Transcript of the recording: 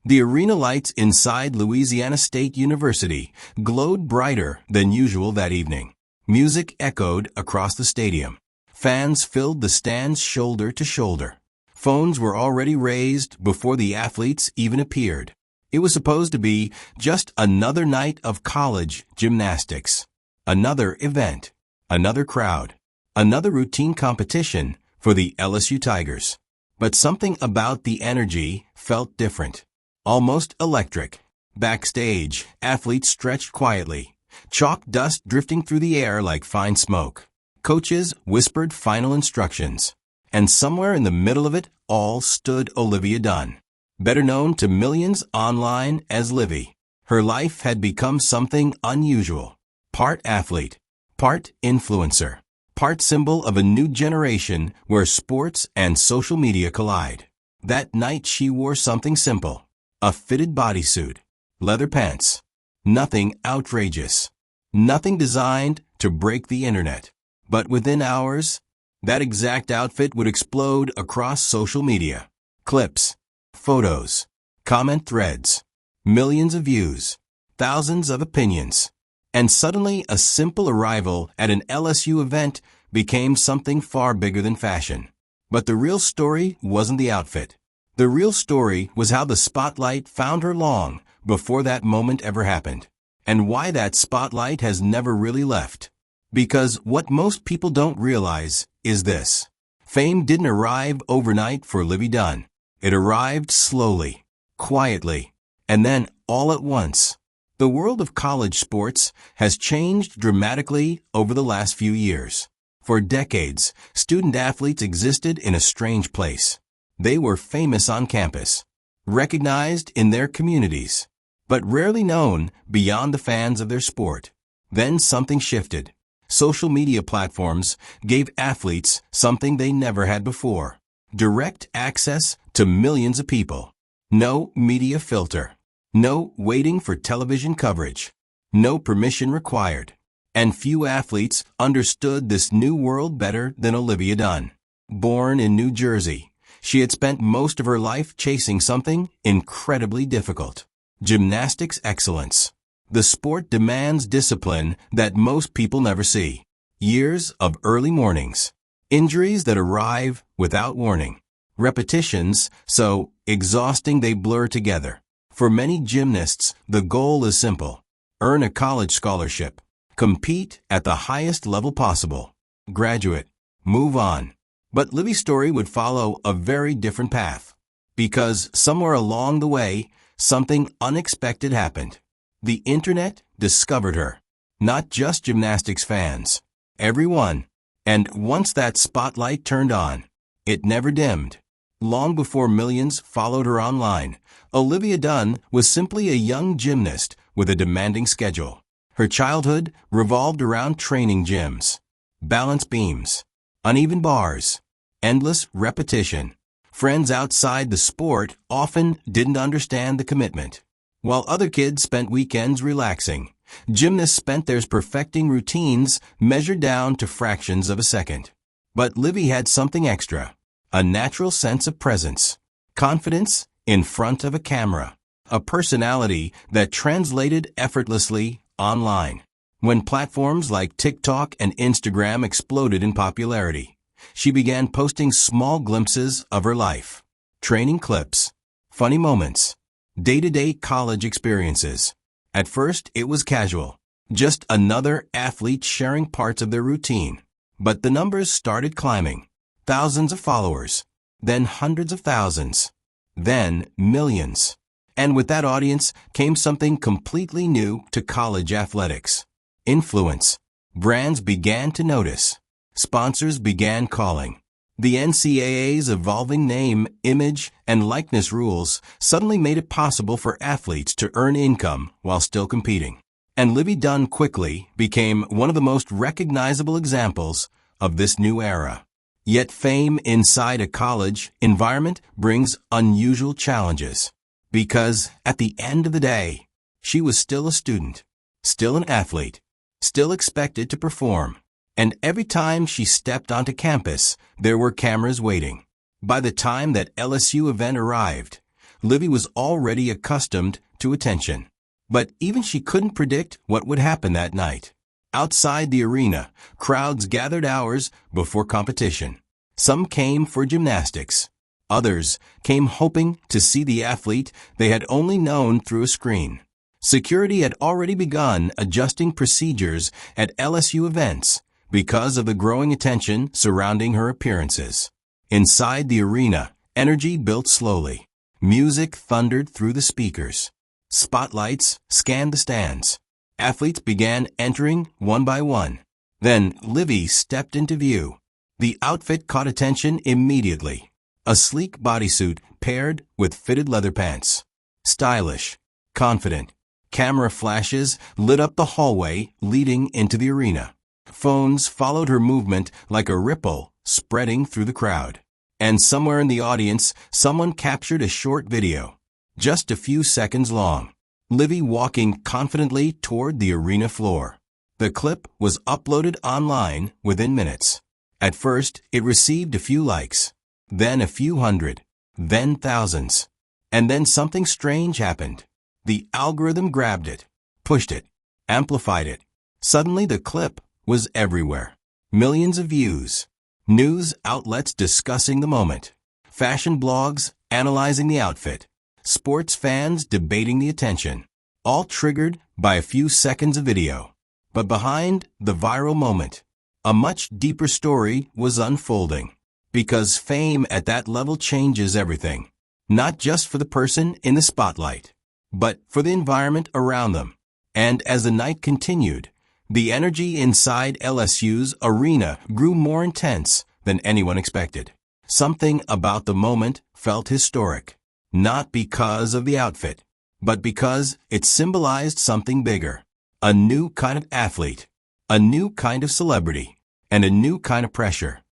The arena lights inside Louisiana State University glowed brighter than usual that evening. Music echoed across the stadium. Fans filled the stands shoulder to shoulder. Phones were already raised before the athletes even appeared. It was supposed to be just another night of college gymnastics. Another event. Another crowd. Another routine competition for the LSU Tigers. But something about the energy felt different. Almost electric. Backstage, athletes stretched quietly. Chalk dust drifting through the air like fine smoke. Coaches whispered final instructions. And somewhere in the middle of it all stood Livvy Dunne, better known to millions online as Livvy. Her life had become something unusual. Part athlete, part influencer, part symbol of a new generation where sports and social media collide. That night she wore something simple. A fitted bodysuit, leather pants. Nothing outrageous. Nothing designed to break the internet. But within hours, that exact outfit would explode across social media. Clips, photos, comment threads, millions of views, thousands of opinions. And suddenly a simple arrival at an LSU event became something far bigger than fashion. But the real story wasn't the outfit. The real story was how the spotlight found her long before that moment ever happened. And why that spotlight has never really left. Because what most people don't realize is this. Fame didn't arrive overnight for Livvy Dunne. It arrived slowly, quietly, and then all at once. The world of college sports has changed dramatically over the last few years. For decades, student athletes existed in a strange place. They were famous on campus, recognized in their communities, but rarely known beyond the fans of their sport. Then something shifted. Social media platforms gave athletes something they never had before. Direct access to millions of people. No media filter. No waiting for television coverage. No permission required. And few athletes understood this new world better than Livvy Dunne. Born in New Jersey, she had spent most of her life chasing something incredibly difficult. Gymnastics excellence. The sport demands discipline that most people never see. Years of early mornings. Injuries that arrive without warning. Repetitions so exhausting they blur together. For many gymnasts, the goal is simple. Earn a college scholarship. Compete at the highest level possible. Graduate. Move on. But Livvy's story would follow a very different path. Because somewhere along the way, something unexpected happened. The internet discovered her. Not just gymnastics fans. Everyone. And once that spotlight turned on, it never dimmed. Long before millions followed her online, Livvy Dunne was simply a young gymnast with a demanding schedule. Her childhood revolved around training gyms, balance beams, uneven bars, endless repetition. Friends outside the sport often didn't understand the commitment. While other kids spent weekends relaxing, gymnasts spent theirs perfecting routines measured down to fractions of a second. But Livvy had something extra, a natural sense of presence, confidence in front of a camera, a personality that translated effortlessly online. When platforms like TikTok and Instagram exploded in popularity, she began posting small glimpses of her life, training clips, funny moments, day-to-day college experiences. At first, it was casual, just another athlete sharing parts of their routine. But the numbers started climbing. Thousands of followers, then hundreds of thousands, then millions. And with that audience came something completely new to college athletics. Influence. Brands began to notice. Sponsors began calling. The NCAA's evolving name, image, and likeness rules suddenly made it possible for athletes to earn income while still competing. And Livvy Dunne quickly became one of the most recognizable examples of this new era. Yet fame inside a college environment brings unusual challenges. Because at the end of the day, she was still a student, still an athlete, still expected to perform. And every time she stepped onto campus, there were cameras waiting. By the time that LSU event arrived, Livvy was already accustomed to attention. But even she couldn't predict what would happen that night. Outside the arena, crowds gathered hours before competition. Some came for gymnastics. Others came hoping to see the athlete they had only known through a screen. Security had already begun adjusting procedures at LSU events because of the growing attention surrounding her appearances. Inside the arena, energy built slowly. Music thundered through the speakers. Spotlights scanned the stands. Athletes began entering one by one. Then Livvy stepped into view. The outfit caught attention immediately. A sleek bodysuit paired with fitted leather pants. Stylish, confident. Camera flashes lit up the hallway leading into the arena. Phones followed her movement like a ripple spreading through the crowd. And somewhere in the audience, someone captured a short video, just a few seconds long. Livvy walking confidently toward the arena floor. The clip was uploaded online within minutes. At first, it received a few likes, then a few hundred, then thousands. And then something strange happened. The algorithm grabbed it, pushed it, amplified it. Suddenly the clip was everywhere. Millions of views. News outlets discussing the moment. Fashion blogs analyzing the outfit. Sports fans debating the attention. All triggered by a few seconds of video. But behind the viral moment, a much deeper story was unfolding. Because fame at that level changes everything. Not just for the person in the spotlight, but for the environment around them. And as the night continued, the energy inside LSU's arena grew more intense than anyone expected. Something about the moment felt historic, not because of the outfit, but because it symbolized something bigger. A new kind of athlete, a new kind of celebrity, and a new kind of pressure.